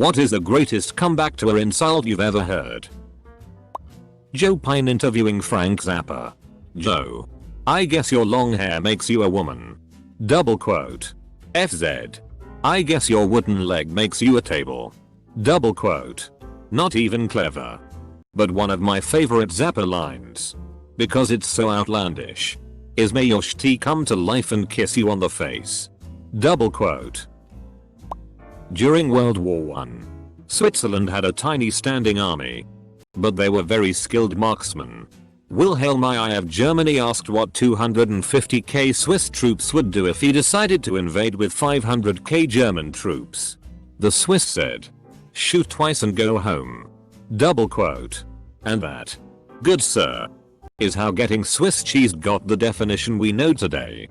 What is the greatest comeback to an insult you've ever heard? Joe Pine interviewing Frank Zappa. Joe. I guess your long hair makes you a woman. Double quote. FZ. I guess your wooden leg makes you a table. Double quote. Not even clever. But one of my favorite Zappa lines, because it's so outlandish, is may your shti come to life and kiss you on the face. Double quote. During World War I, Switzerland had a tiny standing army, but they were very skilled marksmen. Wilhelm II of Germany asked what 250k Swiss troops would do if he decided to invade with 500k German troops. The Swiss said, shoot twice and go home. Double quote. And that, good sir, is how getting Swiss cheese got the definition we know today.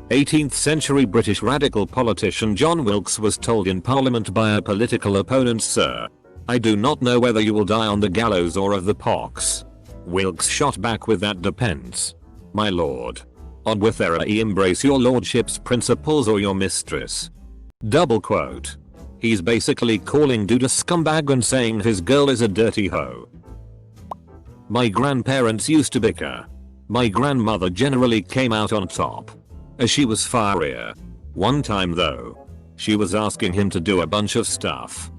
18th century British radical politician John Wilkes was told in Parliament by a political opponent, sir, I do not know whether you will die on the gallows or of the pox. Wilkes shot back with that depends. My lord. On with I embrace your lordship's principles or your mistress. Double quote. He's basically calling dude a scumbag and saying his girl is a dirty hoe. My grandparents used to bicker. My grandmother generally came out on top, as she was farier. One time though, she was asking him to do a bunch of stuff,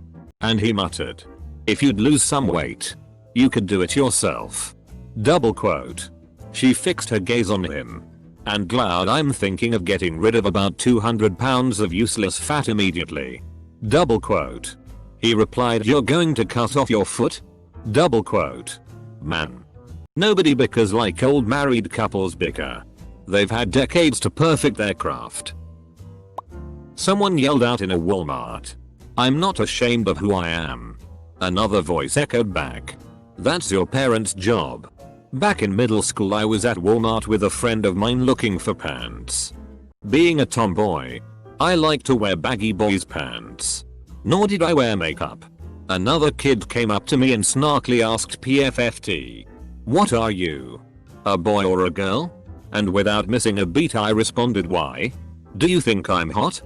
and he muttered, if you'd lose some weight, you could do it yourself. Double quote. She fixed her gaze on him. And glad I'm thinking of getting rid of about 200 pounds of useless fat immediately. Double quote. He replied, you're going to cut off your foot? Double quote. Man. Nobody bickers like old married couples bicker. They've had decades to perfect their craft. Someone yelled out in a Walmart, I'm not ashamed of who I am. Another voice echoed back, that's your parents' job. Back in middle school I was at Walmart with a friend of mine looking for pants. Being a tomboy, I like to wear baggy boys pants. Nor did I wear makeup. Another kid came up to me and snarkily asked PFFT, what are you? A boy or a girl? And without missing a beat I responded, why? Do you think I'm hot?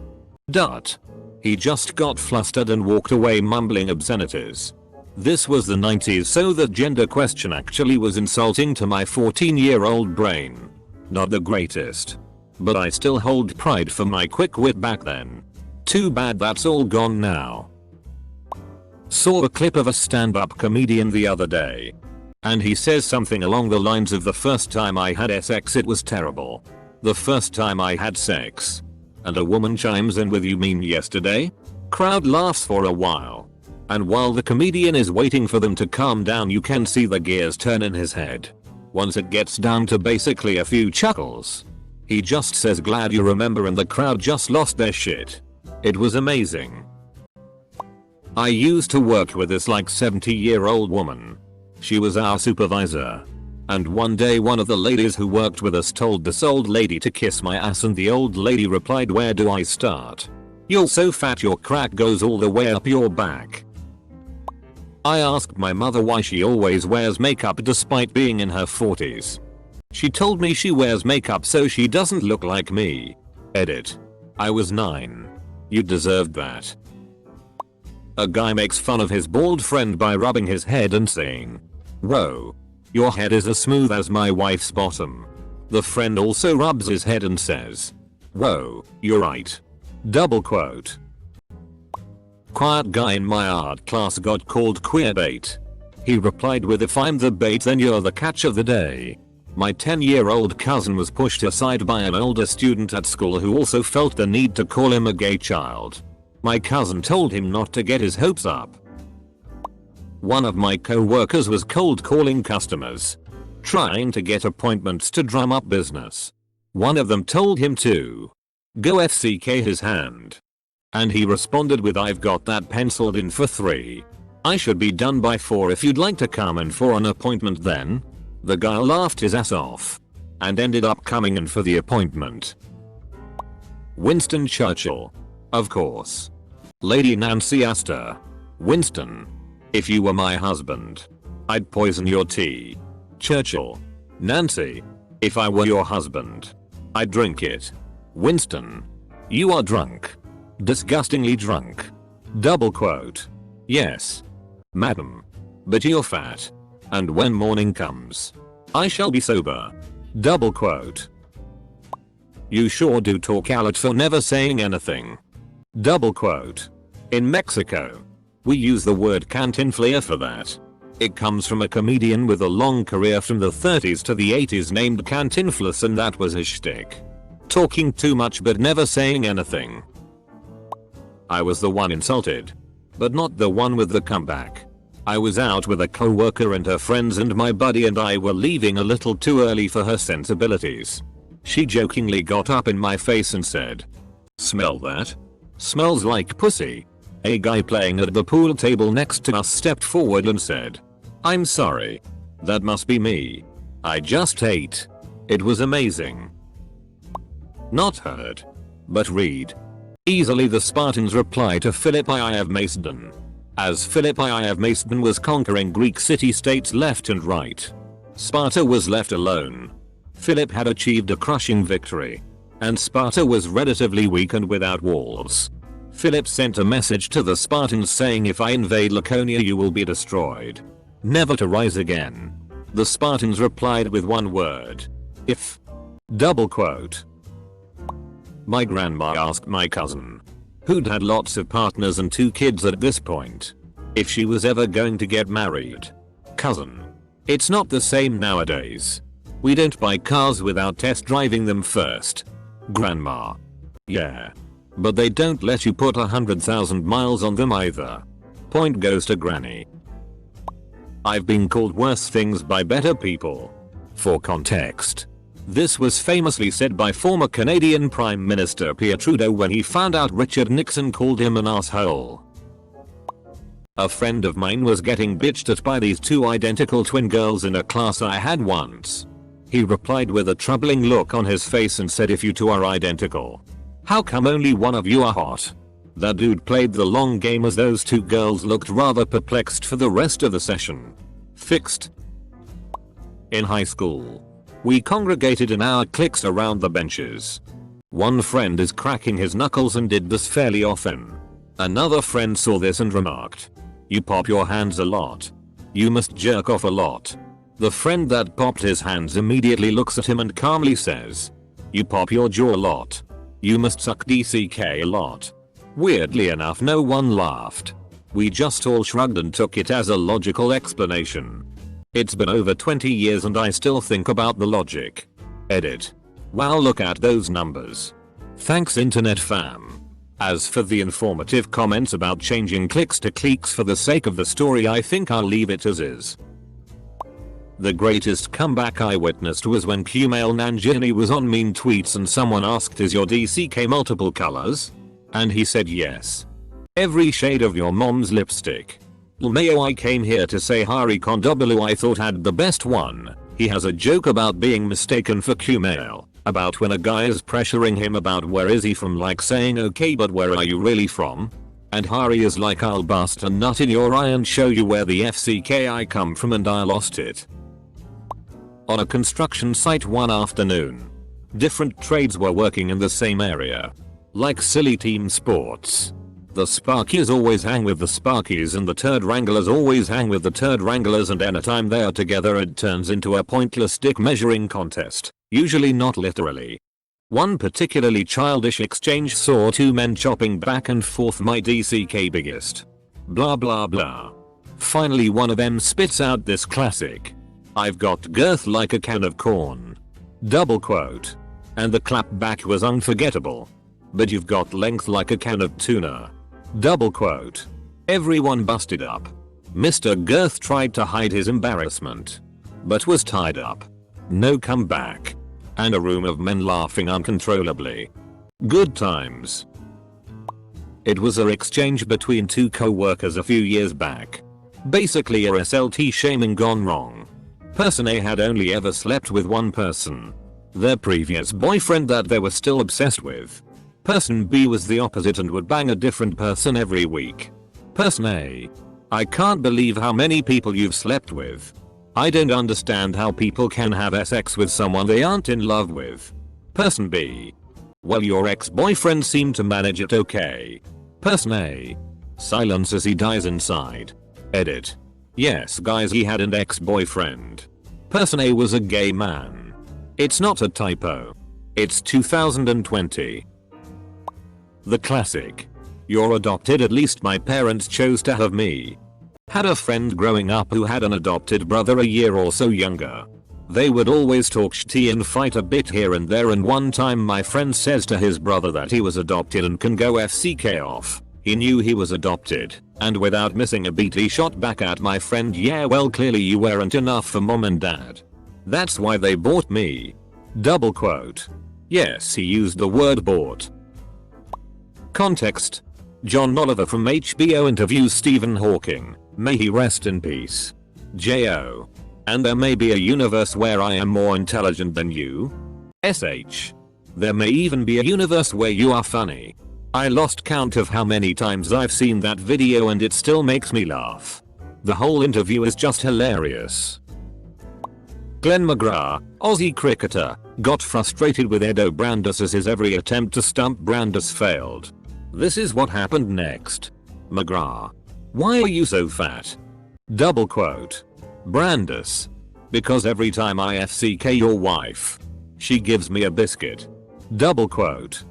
Dot. He just got flustered and walked away mumbling obscenities. This was the 90s, so the gender question actually was insulting to my 14-year-old brain. Not the greatest. But I still hold pride for my quick wit back then. Too bad that's all gone now. Saw a clip of a stand-up comedian the other day, and he says something along the lines of the first time I had sex it was terrible. The first time I had sex. And a woman chimes in with you mean yesterday? Crowd laughs for a while. And while the comedian is waiting for them to calm down you can see the gears turn in his head. Once it gets down to basically a few chuckles, he just says glad you remember and the crowd just lost their shit. It was amazing. I used to work with this like 70-year-old woman. She was our supervisor. And one day one of the ladies who worked with us told this old lady to kiss my ass and the old lady replied, where do I start? You're so fat your crack goes all the way up your back. I asked my mother why she always wears makeup despite being in her 40s. She told me she wears makeup so she doesn't look like me. Edit. I was 9. You deserved that. A guy makes fun of his bald friend by rubbing his head and saying, whoa, your head is as smooth as my wife's bottom. The friend also rubs his head and says, whoa, you're right. Double quote. Quiet guy in my art class got called queerbait. He replied with, if I'm the bait then you're the catch of the day. My 10-year-old cousin was pushed aside by an older student at school who also felt the need to call him a gay child. My cousin told him not to get his hopes up. One of my co-workers was cold calling customers, trying to get appointments to drum up business. One of them told him to go FCK his hand. And he responded with, I've got that penciled in for 3. I should be done by 4 if you'd like to come in for an appointment then. The guy laughed his ass off and ended up coming in for the appointment. Winston Churchill. Of course. Lady Nancy Astor. Winston. If you were my husband, I'd poison your tea. Churchill. Nancy. If I were your husband, I'd drink it. Winston. You are drunk. Disgustingly drunk. Double quote. Yes, madam. But you're fat. And when morning comes, I shall be sober. Double quote. You sure do talk a lot for never saying anything. Double quote. In Mexico, we use the word cantinflea for that. It comes from a comedian with a long career from the 30s to the 80s named Cantinflas, and that was his shtick. Talking too much but never saying anything. I was the one insulted, but not the one with the comeback. I was out with a co-worker and her friends, and my buddy and I were leaving a little too early for her sensibilities. She jokingly got up in my face and said, "Smell that? Smells like pussy." A guy playing at the pool table next to us stepped forward and said, "I'm sorry. That must be me. I just ate. It was amazing." Not heard, but read. Easily the Spartans reply to Philippi of Macedon. As Philippi of Macedon was conquering Greek city-states left and right, Sparta was left alone. Philip had achieved a crushing victory, and Sparta was relatively weak and without walls. Philip sent a message to the Spartans saying, "If I invade Laconia you will be destroyed, never to rise again." The Spartans replied with one word: "If." Double quote. My grandma asked my cousin, who'd had lots of partners and 2 kids at this point, if she was ever going to get married. Cousin: It's not the same nowadays. We don't buy cars without test driving them first. Grandma: Yeah. But they don't let you put 100,000 miles on them either. Point goes to Granny. I've been called worse things by better people. For context, this was famously said by former Canadian Prime Minister Pierre Trudeau when he found out Richard Nixon called him an asshole. A friend of mine was getting bitched at by these 2 identical twin girls in a class I had once. He replied with a troubling look on his face and said, "If you 2 are identical, how come only one of you are hot?" That dude played the long game as those 2 girls looked rather perplexed for the rest of the session. Fixed. In high school, we congregated in our cliques around the benches. One friend is cracking his knuckles and did this fairly often. Another friend saw this and remarked, "You pop your hands a lot. You must jerk off a lot." The friend that popped his hands immediately looks at him and calmly says, "You pop your jaw a lot. You must suck DCK a lot." Weirdly enough, no one laughed. We just all shrugged and took it as a logical explanation. It's been over 20 years and I still think about the logic. Edit. Wow, look at those numbers. Thanks internet fam. As for the informative comments about changing clicks to cliques for the sake of the story, I think I'll leave it as is. The greatest comeback I witnessed was when Kumail Nanjiani was on mean tweets and someone asked, "Is your DCK multiple colors?" And he said yes. Every shade of your mom's lipstick. Lmayo, I came here to say Hari Kondobulu I thought had the best one. He has a joke about being mistaken for Kumail, about when a guy is pressuring him about where is he from, like saying okay but where are you really from? And Hari is like, "I'll bust a nut in your eye and show you where the FCK I come from," and I lost it. On a construction site one afternoon, different trades were working in the same area. Like silly team sports. The Sparkies always hang with the Sparkies and the Turd Wranglers always hang with the Turd Wranglers, and anytime they are together it turns into a pointless dick measuring contest, usually not literally. One particularly childish exchange saw 2 men chopping back and forth, "My DCK biggest. Blah blah blah." Finally one of them spits out this classic, "I've got girth like a can of corn." Double quote. And the clap back was unforgettable. "But you've got length like a can of tuna." Double quote. Everyone busted up. Mr. Girth tried to hide his embarrassment, but was tied up. No comeback. And a room of men laughing uncontrollably. Good times. It was an exchange between 2 co-workers a few years back. Basically a SLT shaming gone wrong. Person A had only ever slept with one person, their previous boyfriend that they were still obsessed with. Person B was the opposite and would bang a different person every week. Person A: "I can't believe how many people you've slept with. I don't understand how people can have sex with someone they aren't in love with." Person B: "Well, your ex-boyfriend seemed to manage it okay." Person A: Silence as he dies inside. Edit. Yes guys, he had an ex-boyfriend. Person A was a gay man. It's not a typo. It's 2020. The classic. You're adopted, at least my parents chose to have me. Had a friend growing up who had an adopted brother a year or so younger. They would always talk shitty and fight a bit here and there, and one time my friend says to his brother that he was adopted and can go FCK off. He knew he was adopted, and without missing a beat he shot back at my friend, yeah well clearly you weren't enough for mom and dad. That's why they bought me. Double quote. Yes, he used the word bought. Context. John Oliver from HBO interviews Stephen Hawking. May he rest in peace. J.O. And there may be a universe where I am more intelligent than you. SH. There may even be a universe where you are funny. I lost count of how many times I've seen that video and it still makes me laugh. The whole interview is just hilarious. Glenn McGrath, Aussie cricketer, got frustrated with Ed O'Brandis as his every attempt to stump Brandis failed. This is what happened next. McGrath. Why are you so fat? Double quote. Brandis. Because every time I FCK your wife, she gives me a biscuit. Double quote.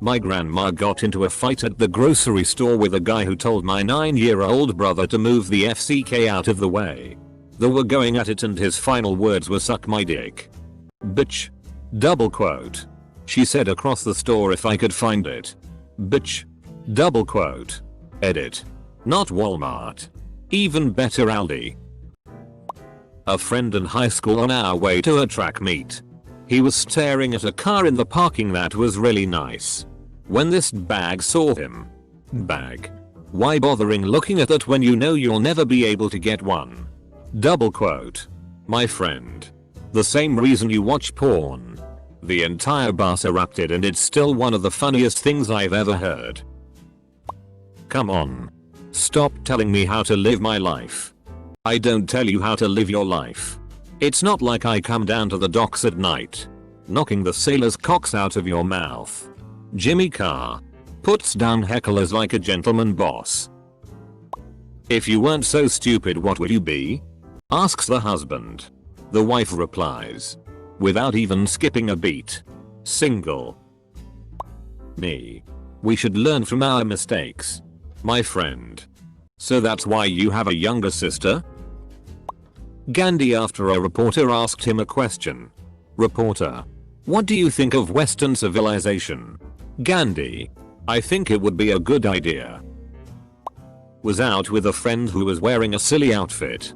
My grandma got into a fight at the grocery store with a guy who told my 9-year-old brother to move the FCK out of the way. They were going at it and his final words were suck my dick. Bitch. Double quote. She said across the store if I could find it. Bitch. Double quote. Edit. Not Walmart. Even better Aldi. A friend in high school on our way to a track meet. He was staring at a car in the parking that was really nice. When this bag saw him. Bag. Why bothering looking at that when you know you'll never be able to get one? Double quote. My friend. The same reason you watch porn. The entire bus erupted and it's still one of the funniest things I've ever heard. Come on. Stop telling me how to live my life. I don't tell you how to live your life. It's not like I come down to the docks at night, knocking the sailors' cocks out of your mouth. Jimmy Carr. Puts down hecklers like a gentleman boss. If you weren't so stupid, what would you be? Asks the husband. The wife replies. Without even skipping a beat. Single. Me. We should learn from our mistakes. My friend. So that's why you have a younger sister? Gandhi after a reporter asked him a question. Reporter. What do you think of Western civilization? Gandhi. I think it would be a good idea. Was out with a friend who was wearing a silly outfit.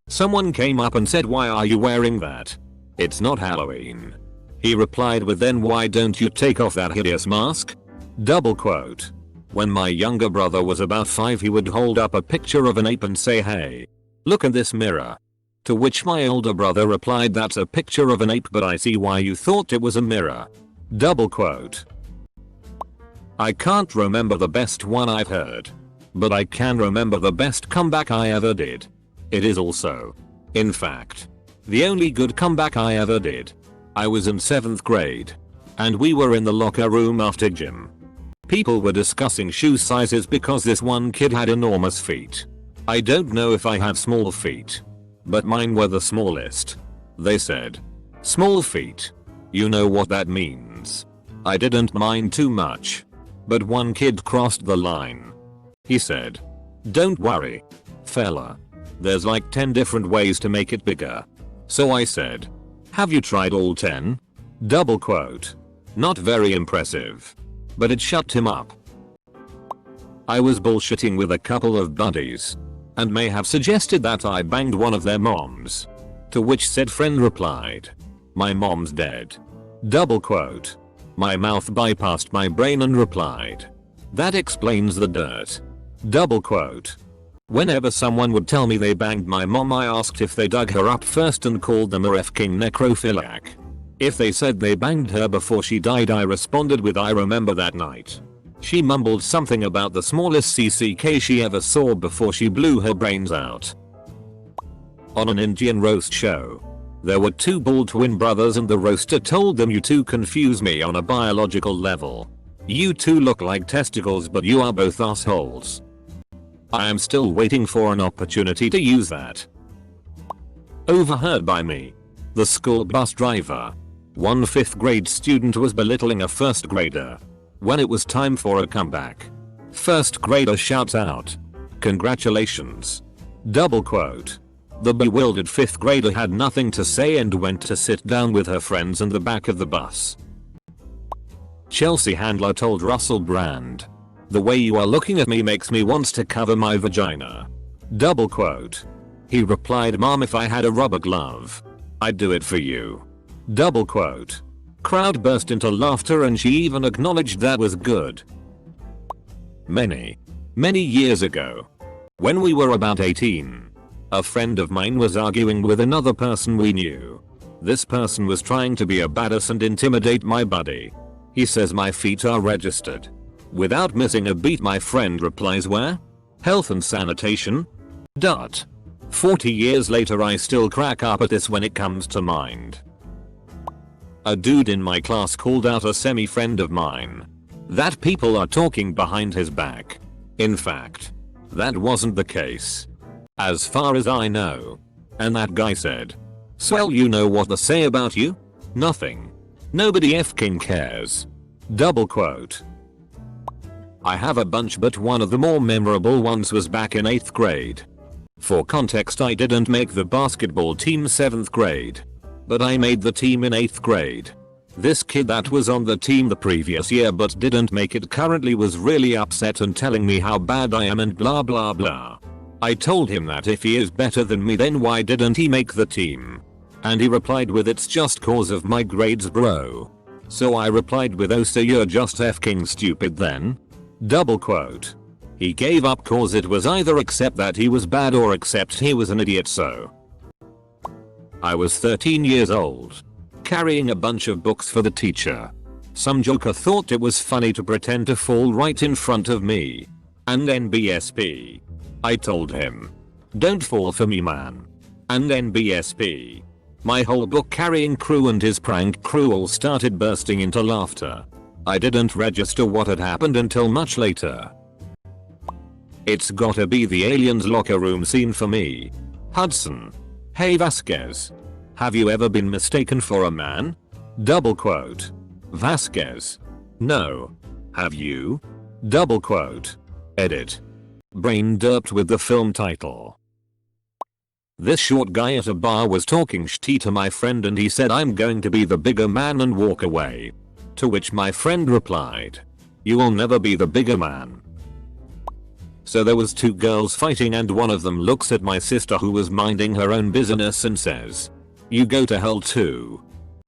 Someone came up and said, why are you wearing that? It's not Halloween. He replied with, then why don't you take off that hideous mask? Double quote. When my younger brother was about 5 he would hold up a picture of an ape and say, hey, look in this mirror. To which my older brother replied, that's a picture of an ape but I see why you thought it was a mirror. Double quote. I can't remember the best one I've heard. But I can remember the best comeback I ever did. It is also, in fact, the only good comeback I ever did. I was in 7th grade. And we were in the locker room after gym. People were discussing shoe sizes because this one kid had enormous feet. I don't know if I have small feet. But mine were the smallest. They said. Small feet. You know what that means. I didn't mind too much. But one kid crossed the line. He said. Don't worry. Fella. There's like 10 different ways to make it bigger. So I said. Have you tried all 10? Double quote. Not very impressive. But it shut him up. I was bullshitting with a couple of buddies. And may have suggested that I banged one of their moms. To which said friend replied. My mom's dead. Double quote. My mouth bypassed my brain and replied. That explains the dirt. Double quote. Whenever someone would tell me they banged my mom I asked if they dug her up first and called them a f***ing necrophiliac. If they said they banged her before she died I responded with I remember that night. She mumbled something about the smallest CCK she ever saw before she blew her brains out. On an Indian roast show. There were 2 bald twin brothers and the roaster told them you two confuse me on a biological level. You two look like testicles, but you are both assholes. I am still waiting for an opportunity to use that. Overheard by me. The school bus driver. One 5th grade student was belittling a 1st grader. When it was time for a comeback, 1st grader shouts out, "Congratulations." Double quote. The bewildered 5th grader had nothing to say and went to sit down with her friends in the back of the bus. Chelsea handler told Russell Brand, "The way you are looking at me makes me want to cover my vagina." Double quote. He replied, "Mom, if I had a rubber glove, I'd do it for you." Double quote. Crowd burst into laughter and she even acknowledged that was good. Many years ago, when we were about 18, a friend of mine was arguing with another person we knew. This person was trying to be a badass and intimidate my buddy. He says my feet are registered. Without missing a beat, my friend replies, "Where? Health and sanitation?" 40 years later I still crack up at this when it comes to mind. A dude in my class called out a semi-friend of mine that people are talking behind his back. In fact, that wasn't the case, as far as I know. And that guy said, "Swell, you know what they say about you? Nothing. Nobody f***ing cares." Double quote. I have a bunch, but one of the more memorable ones was back in 8th grade. For context, I didn't make the basketball team 7th grade, but I made the team in 8th grade. This kid that was on the team the previous year but didn't make it currently was really upset and telling me how bad I am and blah blah blah. I told him that if he is better than me, then why didn't he make the team? And he replied with, "It's just cause of my grades, bro." So I replied with, "Oh, so you're just f***ing stupid then?" Double quote. He gave up cause it was either accept that he was bad or accept he was an idiot. So I was 13 years old, carrying a bunch of books for the teacher. Some joker thought it was funny to pretend to fall right in front of me. And then BSP. I told him, "Don't fall for me, man." And then BSP. My whole book carrying crew and his prank crew all started bursting into laughter. I didn't register what had happened until much later. It's gotta be the aliens locker room scene for me. Hudson. "Hey Vasquez. Have you ever been mistaken for a man?" Double quote. Vasquez. "No. Have you?" Double quote. Edit. Brain derped with the film title. This short guy at a bar was talking shit to my friend and he said, "I'm going to be the bigger man and walk away." To which my friend replied, "You will never be the bigger man." So there was two girls fighting and one of them looks at my sister who was minding her own business and says, "You go to hell too."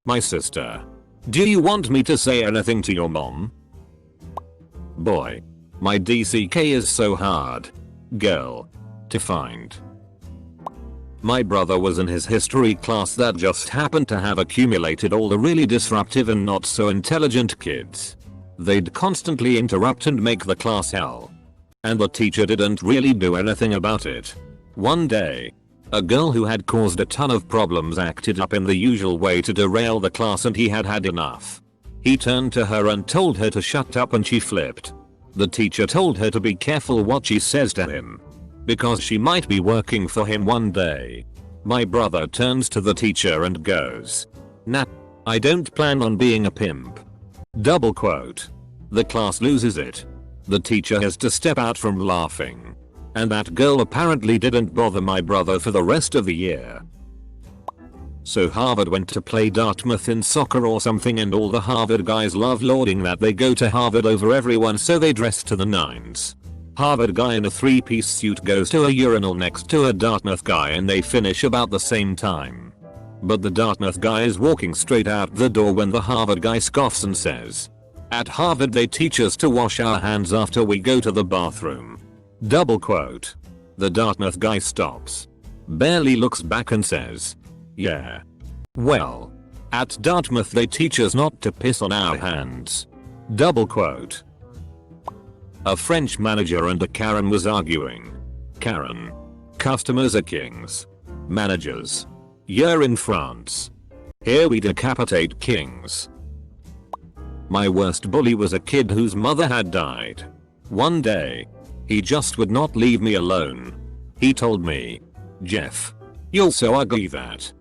My sister. "Do you want me to say anything to your mom?" Boy. My DCK is so hard. Girl. To find. My brother was in his history class that just happened to have accumulated all the really disruptive and not so intelligent kids. They'd constantly interrupt and make the class hell. And the teacher didn't really do anything about it. One day, a girl who had caused a ton of problems acted up in the usual way to derail the class and he had had enough. He turned to her and told her to shut up and she flipped. The teacher told her to be careful what she says to him, because she might be working for him one day. My brother turns to the teacher and goes, "Nah, I don't plan on being a pimp." Double quote. The class loses it. The teacher has to step out from laughing. And that girl apparently didn't bother my brother for the rest of the year. So Harvard went to play Dartmouth in soccer or something and all the Harvard guys love lauding that they go to Harvard over everyone, so they dress to the nines. Harvard guy in a 3-piece suit goes to a urinal next to a Dartmouth guy and they finish about the same time. But the Dartmouth guy is walking straight out the door when the Harvard guy scoffs and says, "At Harvard they teach us to wash our hands after we go to the bathroom." Double quote. The Dartmouth guy stops, barely looks back and says, "Yeah. Well, at Dartmouth they teach us not to piss on our hands." Double quote. A French manager and a Karen was arguing. Karen. Customers are kings. Managers. You're in France. Here we decapitate kings. My worst bully was a kid whose mother had died. One day, he just would not leave me alone. He told me, "Jeff, you're so ugly that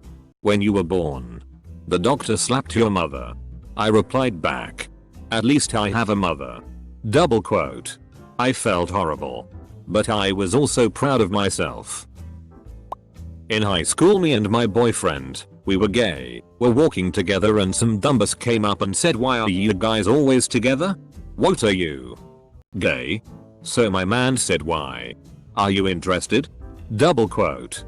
when you were born, the doctor slapped your mother." I replied back, "At least I have a mother." Double quote. I felt horrible, but I was also proud of myself. In high school, me and my boyfriend, we were gay, were walking together and some dumbass came up and said, "Why are you guys always together? What are you, gay?" So my man said, "Why? Are you interested?" Double quote.